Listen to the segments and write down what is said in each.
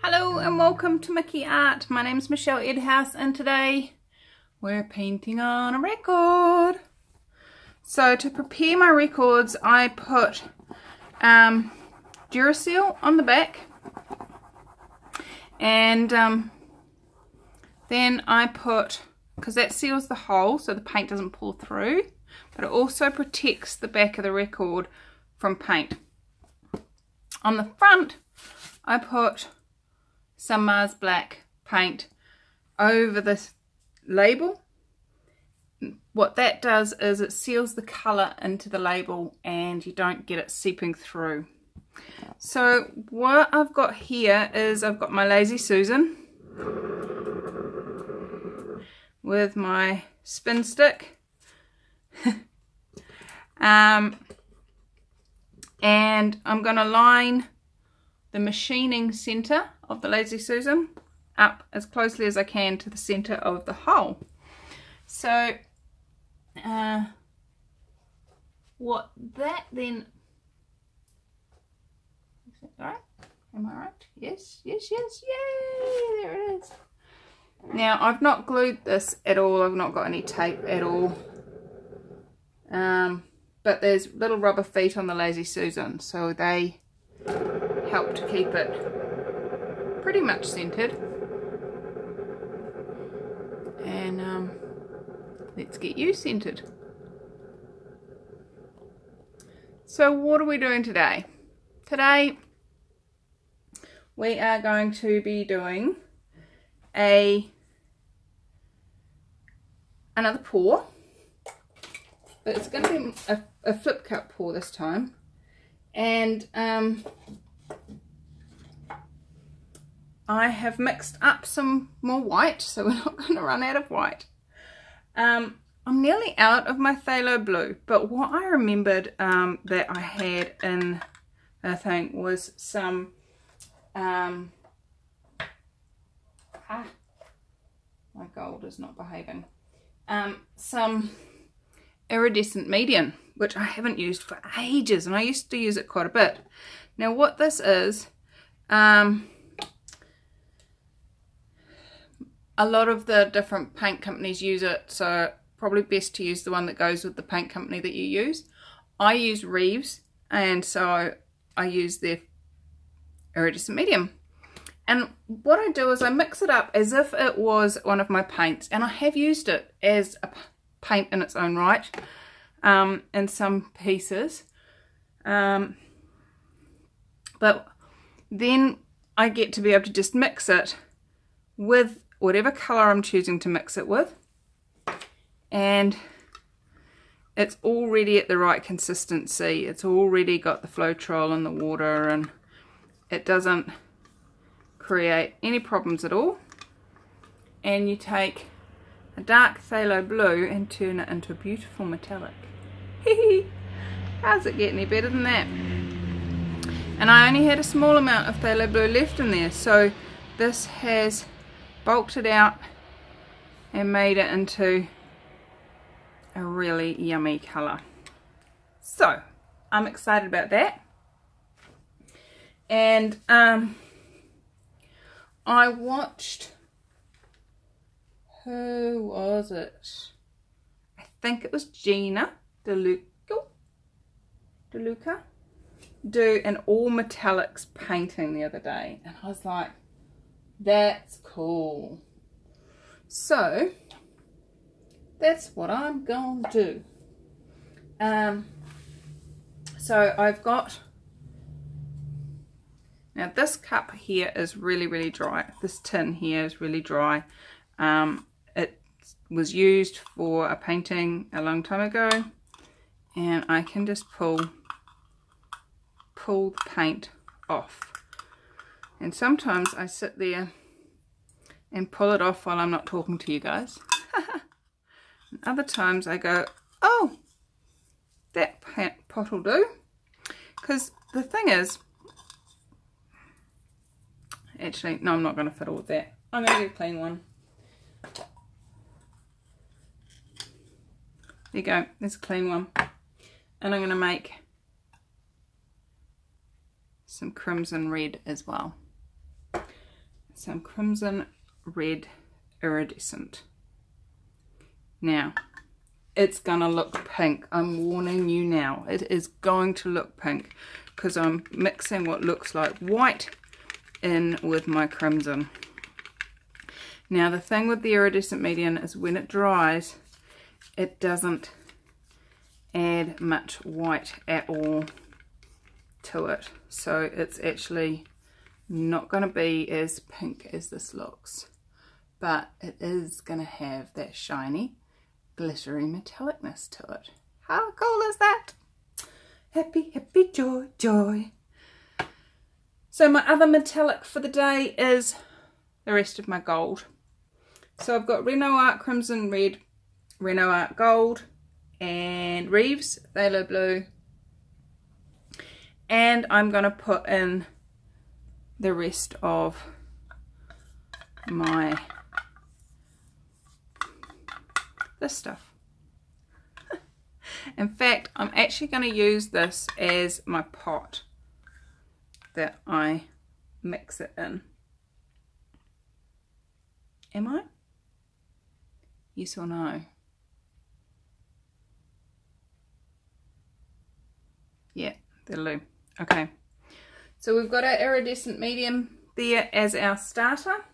Hello and welcome to Mickey Art. My name's Michelle Edhouse and today we're painting on a record. So to prepare my records I put Duracell on the back, and then I put, because that seals the hole so the paint doesn't pour through, but it also protects the back of the record from paint. On the front I put some Mars Black paint over this label. What that does is it seals the colour into the label and you don't get it seeping through. So what I've got here is I've got my Lazy Susan with my spin stick and I'm going to line the machining centre of the Lazy Susan up as closely as I can to the centre of the hole. So what that then, is that right? Am I right? Yes, yes, yes, yay, there it is. Now I've not glued this at all, I've not got any tape at all, but there's little rubber feet on the Lazy Susan, so they help to keep it pretty much centered. And let's get you centered. So what are we doing today? Today we are going to be doing another pour, but it's going to be a flip cup pour this time. And I have mixed up some more white, so we're not going to run out of white. I'm nearly out of my phthalo blue, but what I remembered that I had in the thing was some my gold is not behaving, some iridescent medium, which I haven't used for ages, and I used to use it quite a bit. Now what this is, a lot of the different paint companies use it, so probably best to use the one that goes with the paint company that you use. I use Reeves, and so I use their iridescent medium. And what I do is I mix it up as if it was one of my paints, and I have used it as a paint in its own right in some pieces, but then I get to be able to just mix it with whatever colour I'm choosing to mix it with, and it's already at the right consistency. It's already got the Floetrol in the water, and it doesn't create any problems at all. And you take a dark phthalo blue and turn it into a beautiful metallic. How's it get any better than that? And I only had a small amount of phthalo blue left in there, so this has bulked it out and made it into a really yummy colour. So I'm excited about that. And I watched, who was it? I think it was Gina DeLuca do an all metallics painting the other day, and I was like, that's cool. So that's what I'm gonna do. So I've got, now this cup here is really dry. This tin here is really dry. It was used for a painting a long time ago, and I can just pull the paint off. And sometimes I sit there and pull it off while I'm not talking to you guys. And other times I go, oh, that pot will do. Because the thing is, actually, no, I'm not going to fiddle with that. I'm going to do a clean one. There you go, there's a clean one. And I'm going to make some crimson red as well. some Crimson Red Iridescent. Now, it's gonna look pink. I'm warning you now. It is going to look pink because I'm mixing what looks like white in with my crimson. Now, the thing with the iridescent medium is when it dries, it doesn't add much white at all to it. So it's actually not going to be as pink as this looks. But it is going to have that shiny, glittery metallicness to it. How cool is that? Happy, happy, joy, joy. So my other metallic for the day is the rest of my gold. So I've got Renoir Crimson Red, Renoir Gold, and Reeves Phthalo Blue. And I'm going to put in the rest of my this stuff. In fact, I'm actually going to use this as my pot that I mix it in. Am I? Yes or no? Yeah, that'll do. Okay. So we've got our iridescent medium there as our starter.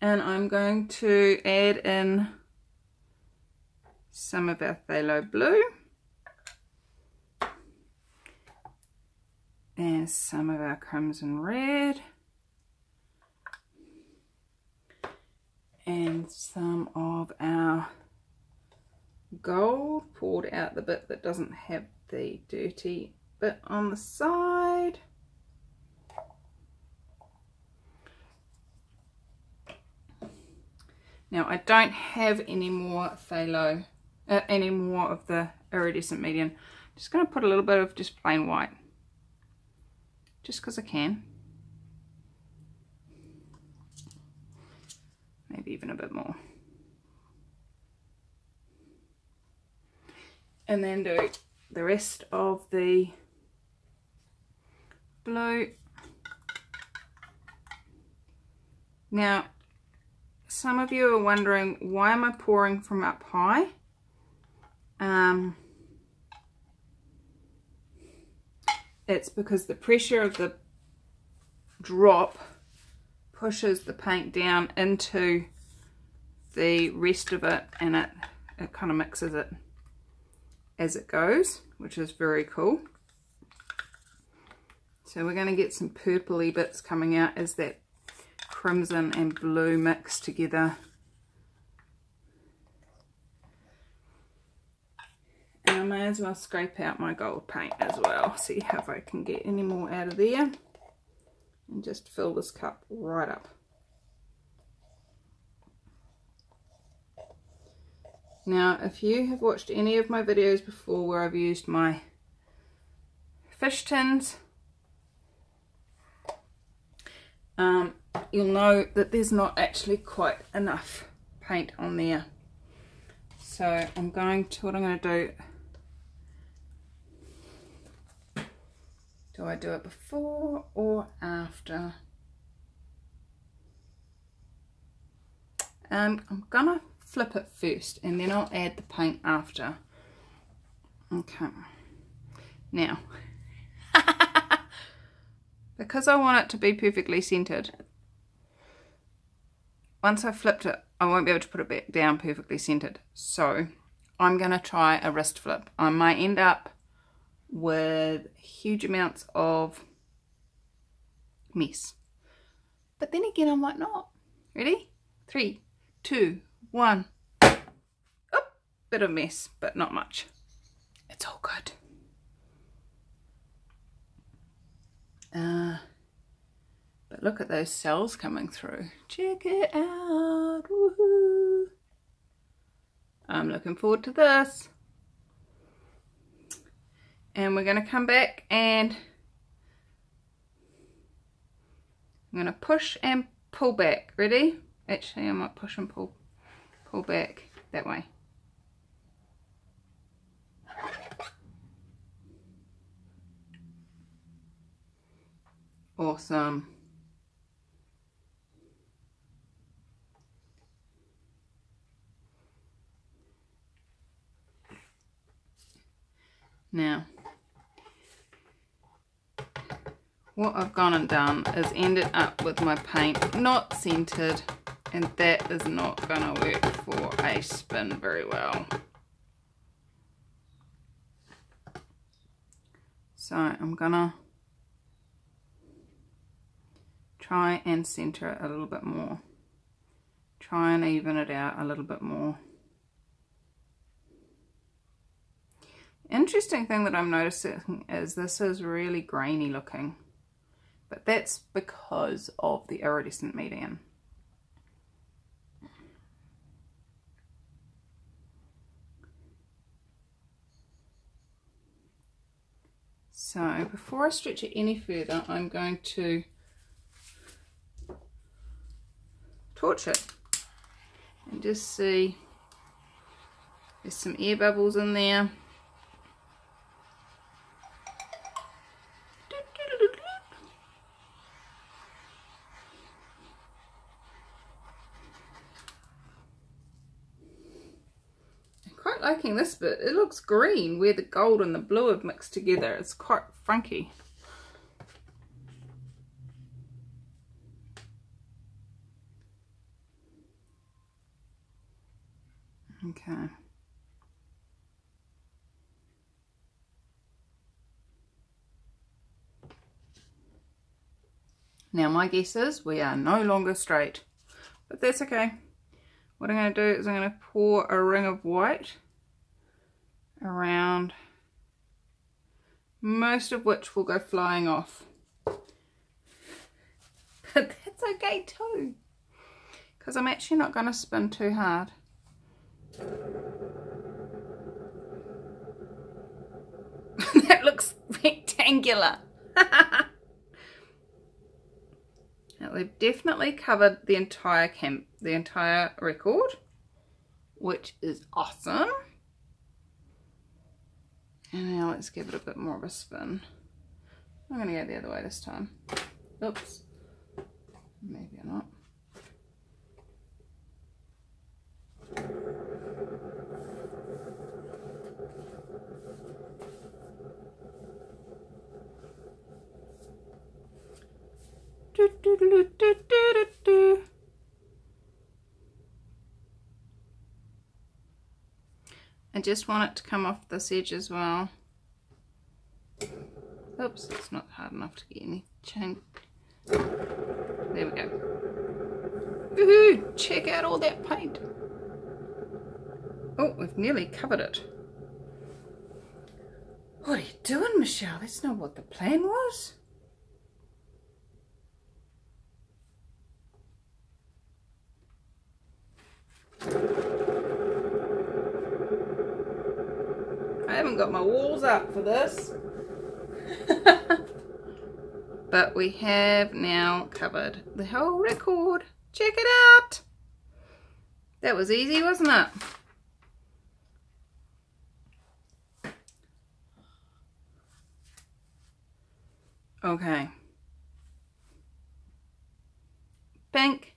And I'm going to add in some of our phthalo blue and some of our crimson red and some of our gold, poured out the bit that doesn't have the dirty bit on the side. Now I don't have any more phthalo, any more of the iridescent medium. I'm just going to put a little bit of just plain white, just because I can. Maybe even a bit more. And then do the rest of the blue. Now, some of you are wondering, why am I pouring from up high? It's because the pressure of the drop pushes the paint down into the rest of it, and it kind of mixes it as it goes, which is very cool. So we're going to get some purpley bits coming out as that crimson and blue mix together. And I may as well scrape out my gold paint as well, see if I can get any more out of there, and just fill this cup right up. Now, if you have watched any of my videos before where I've used my fish tins, you'll know that there's not actually quite enough paint on there. So what I'm going to do, do I do it before or after? I'm gonna flip it first and then I'll add the paint after. Okay. Now, because I want it to be perfectly centered, once I've flipped it, I won't be able to put it back down perfectly centered. So I'm going to try a wrist flip. I might end up with huge amounts of mess. But then again, I might not. Ready? 3, 2, 1. Oh, bit of mess, but not much. It's all good. But look at those cells coming through. Check it out. Woohoo! I'm looking forward to this. And we're going to come back and I'm going to push and pull back. Ready? Actually, I might push and pull back that way. Awesome. Now, what I've gone and done is ended up with my paint not centered, and that is not going to work for a spin very well. So I'm going to try and center it a little bit more. Try and even it out a little bit more. Interesting thing that I'm noticing is this is really grainy looking, but that's because of the iridescent medium. So before I stretch it any further, I'm going to torch it and just see, there's some air bubbles in there. Liking this bit. It looks green where the gold and the blue have mixed together. It's quite funky. Okay. Now my guess is we are no longer straight, but that's okay. What I'm going to do is I'm going to pour a ring of white around, most of which will go flying off. But that's okay too, because I'm actually not going to spin too hard. That looks rectangular. Now they've definitely covered the entire record, which is awesome. And now let's give it a bit more of a spin. I'm going to go the other way this time. Oops. Maybe not. Do, do, do, do, do, do. I just want it to come off this edge as well. Oops, it's not hard enough to get any chain. There we go. Woohoo! Check out all that paint. Oh, we've nearly covered it. What are you doing, Michelle? That's not what the plan was. I haven't got my walls up for this. But we have now covered the whole record. Check it out. That was easy, wasn't it? Okay. Pink,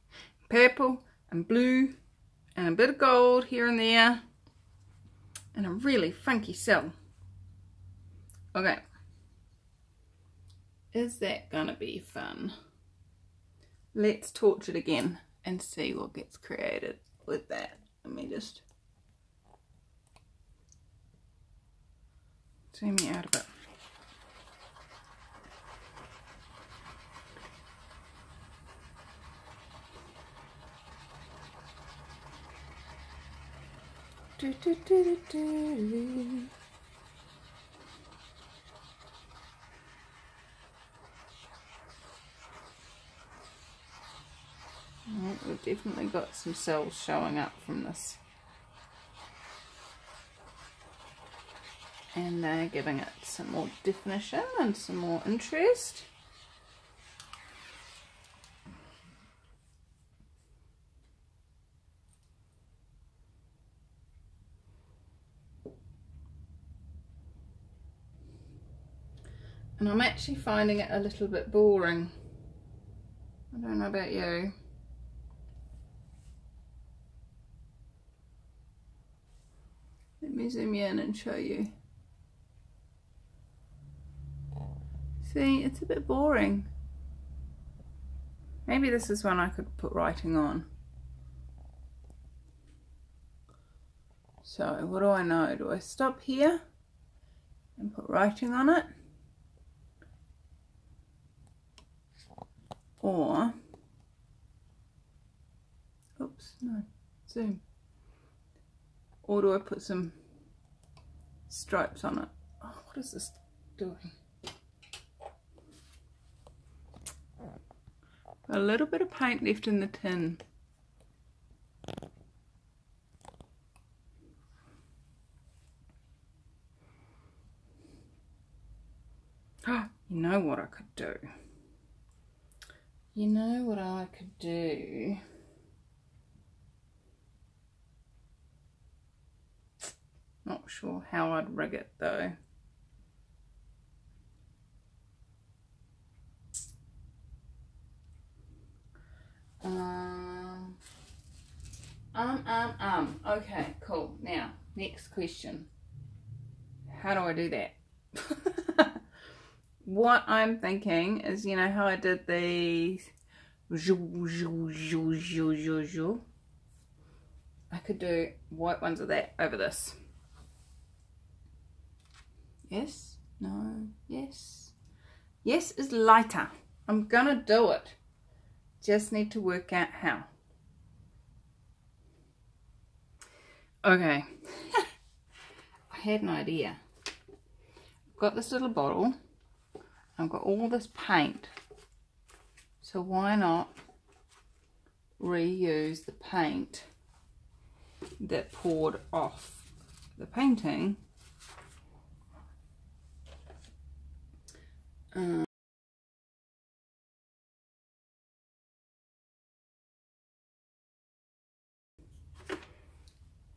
purple, and blue, and a bit of gold here and there, and a really funky cell. Okay. Is that gonna be fun? Let's torch it again and see what gets created with that. Let me just zoom me out a bit. Do, do, do, do, do. Right, we've definitely got some cells showing up from this, and they're giving it some more definition and some more interest. And I'm actually finding it a little bit boring. I don't know about you. Let me zoom in and show you. See, it's a bit boring. Maybe this is one I could put writing on. So what do I know? Do I stop here and put writing on it? Or, oops, no, zoom. Or do I put some stripes on it? Oh, what is this doing? A little bit of paint left in the tin. Oh, you know what I could do? You know what I could do? Not sure how I'd rig it though. Okay, cool. Now, next question. How do I do that? What I'm thinking is, you know how I did these, I could do white ones of that over this. Yes, no, yes. Yes is lighter. I'm gonna do it. Just need to work out how. Okay. I had an idea. I've got this little bottle. I've got all this paint. So why not reuse the paint that poured off the painting?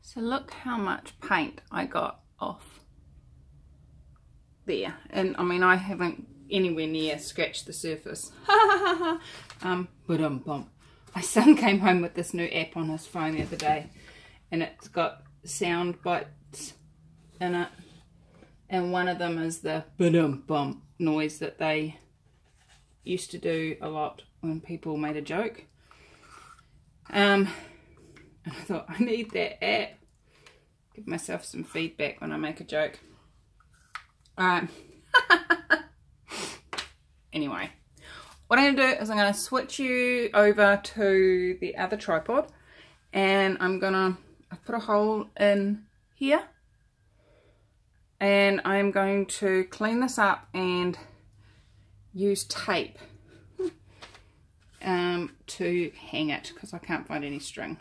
So look how much paint I got off there. And I mean, I haven't anywhere near scratched the surface. My son came home with this new app on his phone the other day, and it's got sound bites in it. And one of them is the ba-dum-bum noise that they used to do a lot when people made a joke. And I thought, I need that app. Give myself some feedback when I make a joke. Alright. Anyway, what I'm going to do is I'm going to switch you over to the other tripod, and I've put a hole in here, and I'm going to clean this up and use tape to hang it, because I can't find any string.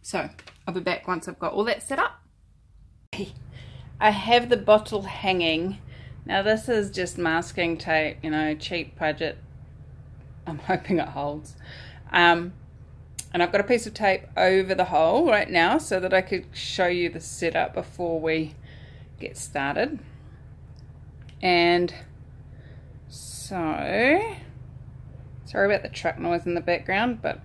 So I'll be back once I've got all that set up. I have the bottle hanging. Now this is just masking tape, you know, cheap budget. I'm hoping it holds. And I've got a piece of tape over the hole right now so that I could show you the setup before we get started. And so, sorry about the truck noise in the background, but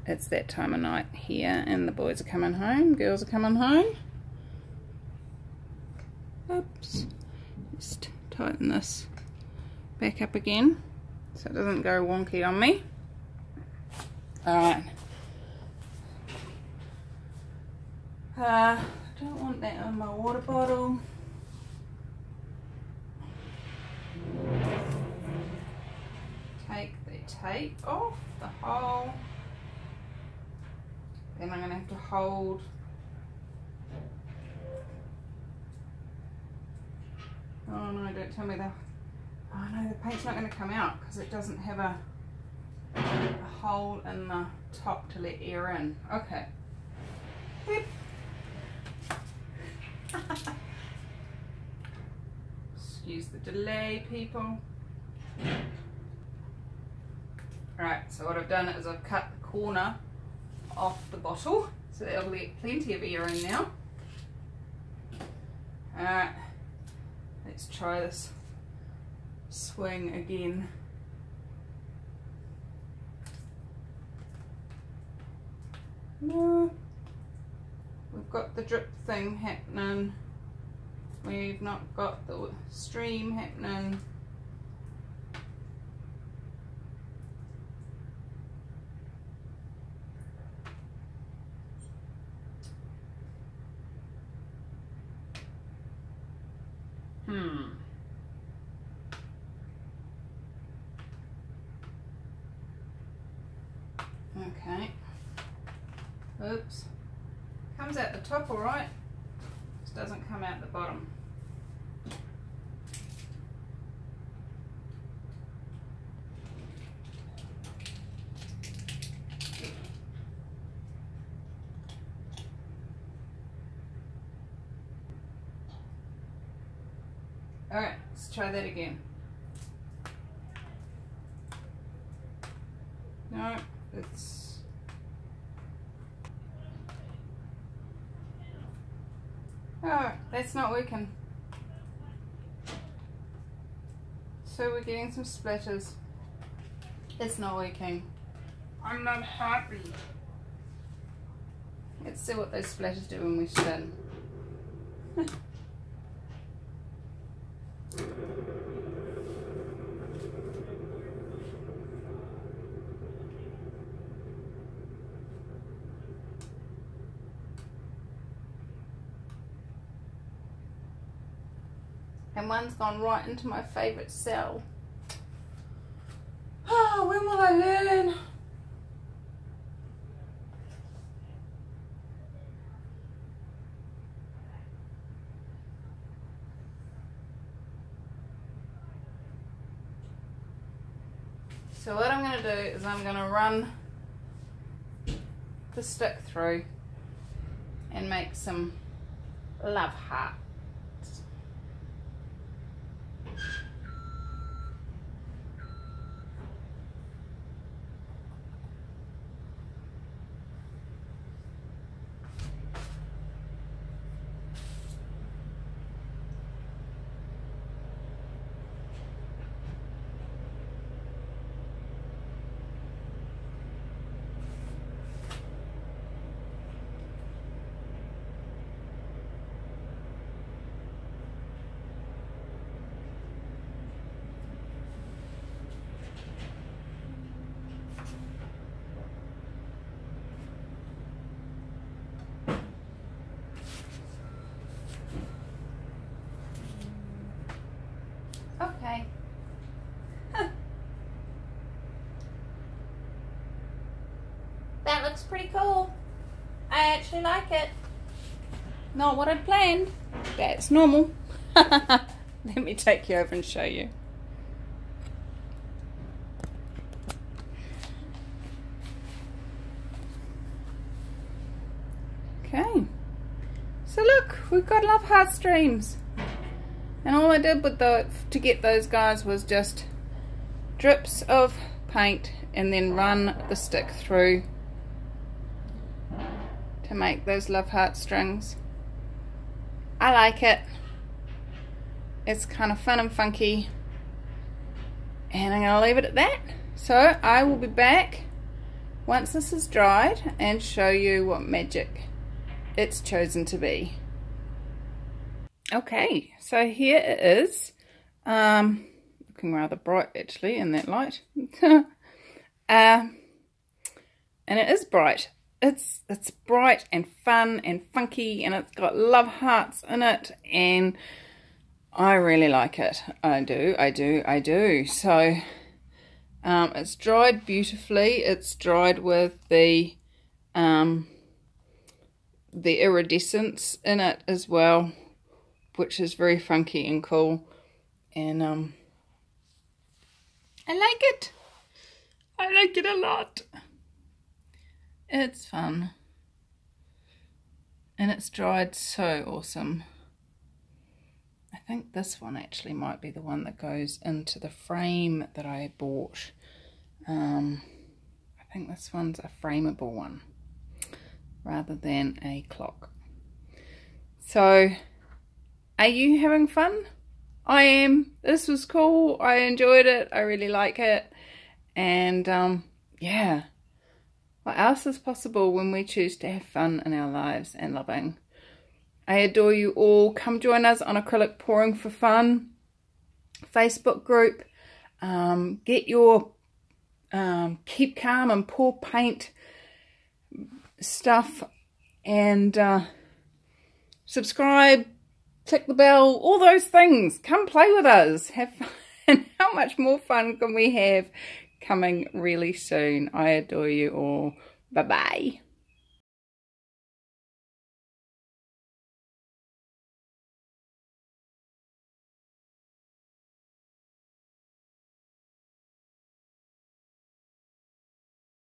it's that time of night here and the boys are coming home, girls are coming home. Oops, just tighten this back up again so it doesn't go wonky on me. Alright. I don't want that on my water bottle. Take the tape off the hole. Then I'm going to have to hold oh no, don't tell me that. Oh no, the paint's not going to come out because it doesn't have a hole in the top to let air in. Okay. Beep. Excuse the delay, people. Alright, so what I've done is I've cut the corner off the bottle, so that'll let plenty of air in now. Alright, let's try this swing again. No, we've got the drip thing happening we've not got the stream happening. Okay. Oops. Comes out the top alright. Just doesn't come out the bottom. Alright, let's try that again. No, it's... Oh, that's not working. So we're getting some splatters. It's not working. I'm not happy. Let's see what those splatters do when we spin. And one's gone right into my favourite cell. Oh, when will I learn? So what I'm going to do is I'm going to run the stick through and make some love hearts. Okay. That looks pretty cool. I actually like it. Not what I'd planned. That's normal. Let me take you over and show you. Okay. So look, we've got love heart streams. And all I did with to get those guys was just drips of paint and then run the stick through to make those love heart strings. I like it. It's kind of fun and funky. And I'm going to leave it at that. So I will be back once this is dried and show you what magic it's chosen to be. Okay, so here it is, looking rather bright actually in that light, and it is bright. It's bright and fun and funky, and it's got love hearts in it, and I really like it. I do. So it's dried beautifully. It's dried with the iridescence in it as well, which is very funky and cool, and I like it. I like it a lot. It's fun, and it's dried so awesome. I think this one actually might be the one that goes into the frame that I bought. I think this one's a frameable one rather than a clock. So are you having fun? I am. This was cool. I enjoyed it. I really like it. And yeah, what else is possible when we choose to have fun in our lives and loving? I adore you all. Come join us on Acrylic Pouring for Fun Facebook group. Get your keep calm and pour paint stuff, and subscribe, click the bell, all those things. Come play with us, have fun. How much more fun can we have coming really soon? I adore you all. Bye bye.